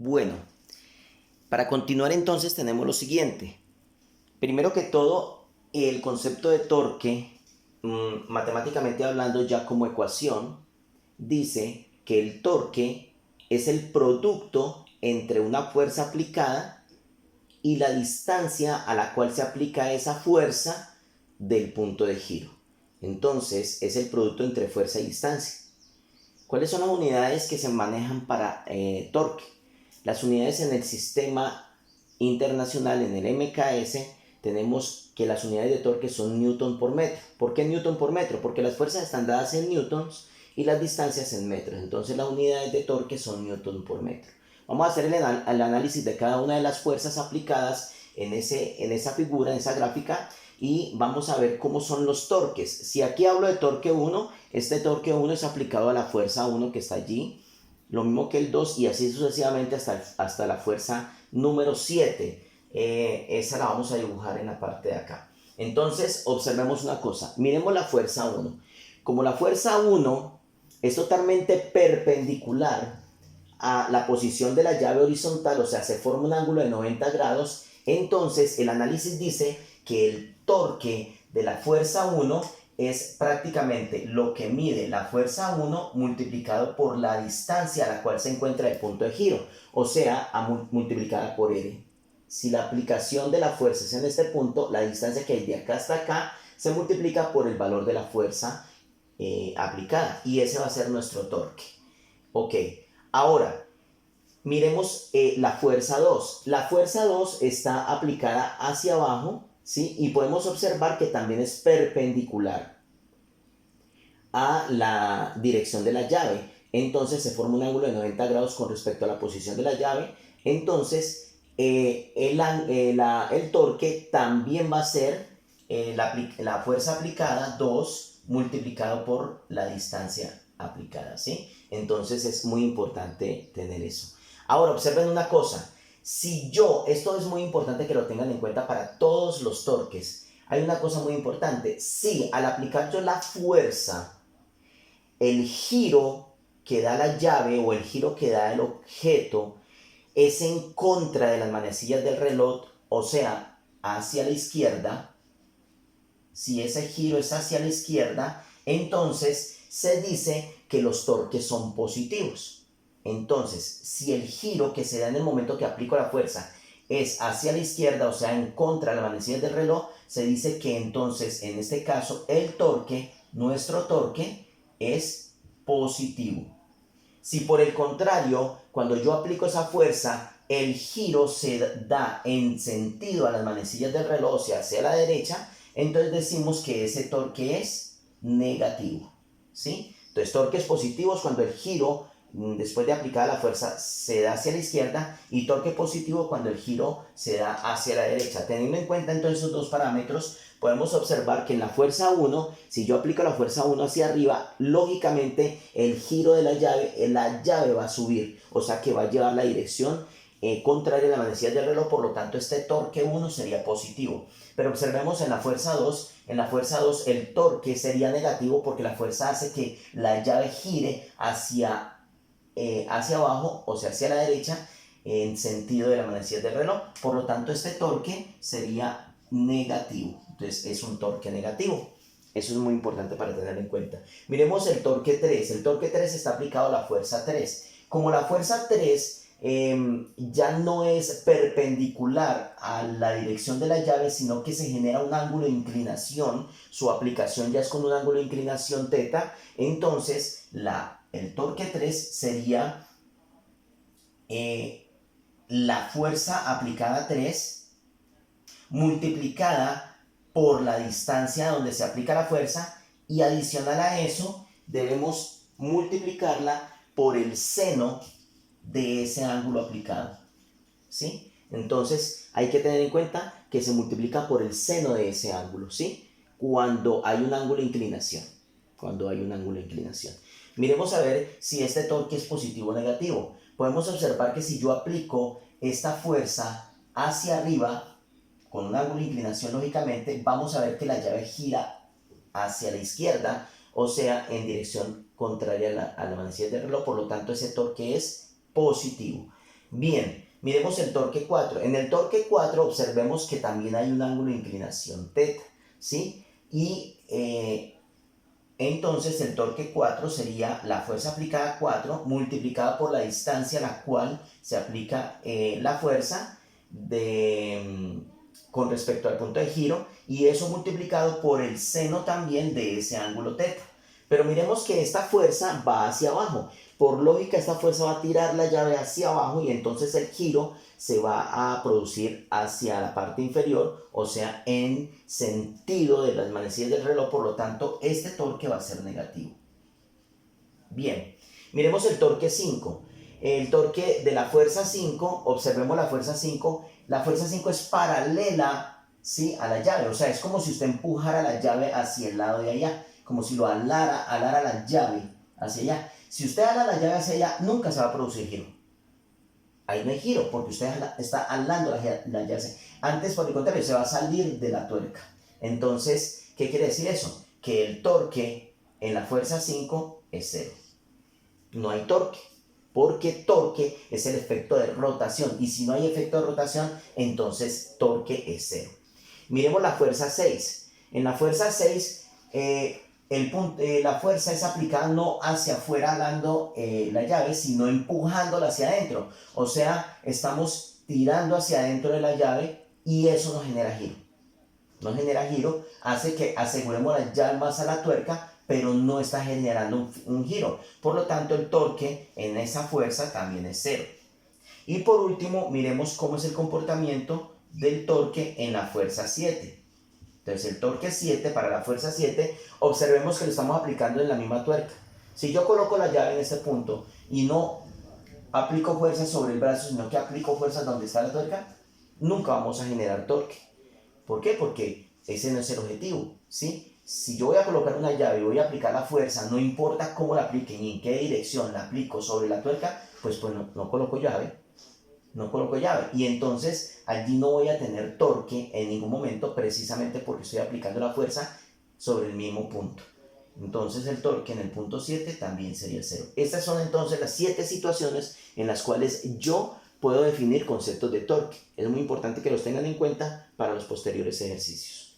Bueno, para continuar entonces tenemos lo siguiente. Primero que todo, el concepto de torque, matemáticamente hablando ya como ecuación, dice que el torque es el producto entre una fuerza aplicada y la distancia a la cual se aplica esa fuerza del punto de giro. Entonces, es el producto entre fuerza y distancia. ¿Cuáles son las unidades que se manejan para torque? Las unidades en el sistema internacional, en el MKS, tenemos que las unidades de torque son newton por metro. ¿Por qué newton por metro? Porque las fuerzas están dadas en newtons y las distancias en metros. Entonces las unidades de torque son newton por metro. Vamos a hacer el análisis de cada una de las fuerzas aplicadas en esa figura, en esa gráfica, y vamos a ver cómo son los torques. Si aquí hablo de torque 1, este torque 1 es aplicado a la fuerza 1 que está allí, lo mismo que el 2 y así sucesivamente hasta la fuerza número 7. Esa la vamos a dibujar en la parte de acá. Entonces observemos una cosa, miremos la fuerza 1. Como la fuerza 1 es totalmente perpendicular a la posición de la llave horizontal, o sea, se forma un ángulo de 90 grados, entonces el análisis dice que el torque de la fuerza 1 es prácticamente lo que mide la fuerza 1 multiplicado por la distancia a la cual se encuentra el punto de giro, o sea, multiplicada por R. Si la aplicación de la fuerza es en este punto, la distancia que hay de acá hasta acá se multiplica por el valor de la fuerza aplicada, y ese va a ser nuestro torque. Ok, ahora miremos la fuerza 2. La fuerza 2 está aplicada hacia abajo, ¿sí? Y podemos observar que también es perpendicular a la dirección de la llave. Entonces se forma un ángulo de 90 grados con respecto a la posición de la llave. Entonces el torque también va a ser la fuerza aplicada 2 multiplicado por la distancia aplicada, ¿sí? Entonces es muy importante tener eso. Ahora observen una cosa, esto es muy importante que lo tengan en cuenta para todos los torques. Hay una cosa muy importante, si al aplicar yo la fuerza, el giro que da la llave o el giro que da el objeto es en contra de las manecillas del reloj, o sea, hacia la izquierda, si ese giro es hacia la izquierda, entonces se dice que los torques son positivos. Entonces, si el giro que se da en el momento que aplico la fuerza es hacia la izquierda, o sea, en contra de las manecillas del reloj, se dice que entonces, en este caso, nuestro torque, es positivo. Si por el contrario, cuando yo aplico esa fuerza, el giro se da en sentido a las manecillas del reloj, o sea, hacia la derecha, entonces decimos que ese torque es negativo, ¿sí? Entonces, torques positivos cuando el giro, después de aplicada la fuerza, se da hacia la izquierda, y torque positivo cuando el giro se da hacia la derecha. Teniendo en cuenta entonces esos dos parámetros, podemos observar que en la fuerza 1, si yo aplico la fuerza 1 hacia arriba, lógicamente el giro de la llave va a subir, o sea que va a llevar la dirección contraria a la manecilla del reloj, por lo tanto este torque 1 sería positivo. Pero observemos en la fuerza 2, el torque sería negativo porque la fuerza hace que la llave gire hacia abajo, o sea, hacia la derecha, en sentido de la manecilla del reloj. Por lo tanto, este torque sería negativo. Entonces, es un torque negativo. Eso es muy importante para tener en cuenta. Miremos el torque 3. El torque 3 está aplicado a la fuerza 3. Como la fuerza 3 ya no es perpendicular a la dirección de la llave, sino que se genera un ángulo de inclinación, su aplicación ya es con un ángulo de inclinación θ, entonces el torque 3 sería la fuerza aplicada 3 multiplicada por la distancia donde se aplica la fuerza, y adicional a eso debemos multiplicarla por el seno de ese ángulo aplicado, ¿sí? Entonces hay que tener en cuenta que se multiplica por el seno de ese ángulo, ¿sí? Cuando hay un ángulo de inclinación. Miremos a ver si este torque es positivo o negativo. Podemos observar que si yo aplico esta fuerza hacia arriba, con un ángulo de inclinación lógicamente, vamos a ver que la llave gira hacia la izquierda, o sea, en dirección contraria a la manecilla del reloj, por lo tanto ese torque es positivo. Bien, miremos el torque 4. En el torque 4 observemos que también hay un ángulo de inclinación θ, ¿sí? Y entonces el torque 4 sería la fuerza aplicada 4 multiplicada por la distancia a la cual se aplica la fuerza con respecto al punto de giro, y eso multiplicado por el seno también de ese ángulo θ. Pero miremos que esta fuerza va hacia abajo. Por lógica, esta fuerza va a tirar la llave hacia abajo y entonces el giro se va a producir hacia la parte inferior, o sea, en sentido de las manecillas del reloj. Por lo tanto, este torque va a ser negativo. Bien, miremos el torque 5. El torque de la fuerza 5, observemos la fuerza 5. La fuerza 5 es paralela, ¿sí?, a la llave. O sea, es como si usted empujara la llave hacia el lado de allá, como si lo alara la llave hacia allá. Si usted ala la llave hacia allá, nunca se va a producir giro. Ahí no hay giro, porque usted está alando la llave. Antes, por el contrario, se va a salir de la tuerca. Entonces, ¿qué quiere decir eso? Que el torque en la fuerza 5 es 0. No hay torque, porque torque es el efecto de rotación. Y si no hay efecto de rotación, entonces torque es 0. Miremos la fuerza 6. En la fuerza 6, la fuerza es aplicada no hacia afuera alando la llave, sino empujándola hacia adentro. O sea, estamos tirando hacia adentro de la llave y eso no genera giro. No genera giro, hace que aseguremos la llave más a la tuerca, pero no está generando un giro. Por lo tanto, el torque en esa fuerza también es 0. Y por último, miremos cómo es el comportamiento del torque en la fuerza 7. Entonces el torque 7 para la fuerza 7, observemos que lo estamos aplicando en la misma tuerca. Si yo coloco la llave en este punto y no aplico fuerza sobre el brazo, sino que aplico fuerza donde está la tuerca, nunca vamos a generar torque. ¿Por qué? Porque ese no es el objetivo, ¿sí? Si yo voy a colocar una llave y voy a aplicar la fuerza, no importa cómo la aplique ni en qué dirección la aplico sobre la tuerca, pues no coloco llave. No coloco llave, y entonces allí no voy a tener torque en ningún momento, precisamente porque estoy aplicando la fuerza sobre el mismo punto. Entonces el torque en el punto 7 también sería 0. Estas son entonces las 7 situaciones en las cuales yo puedo definir conceptos de torque. Es muy importante que los tengan en cuenta para los posteriores ejercicios.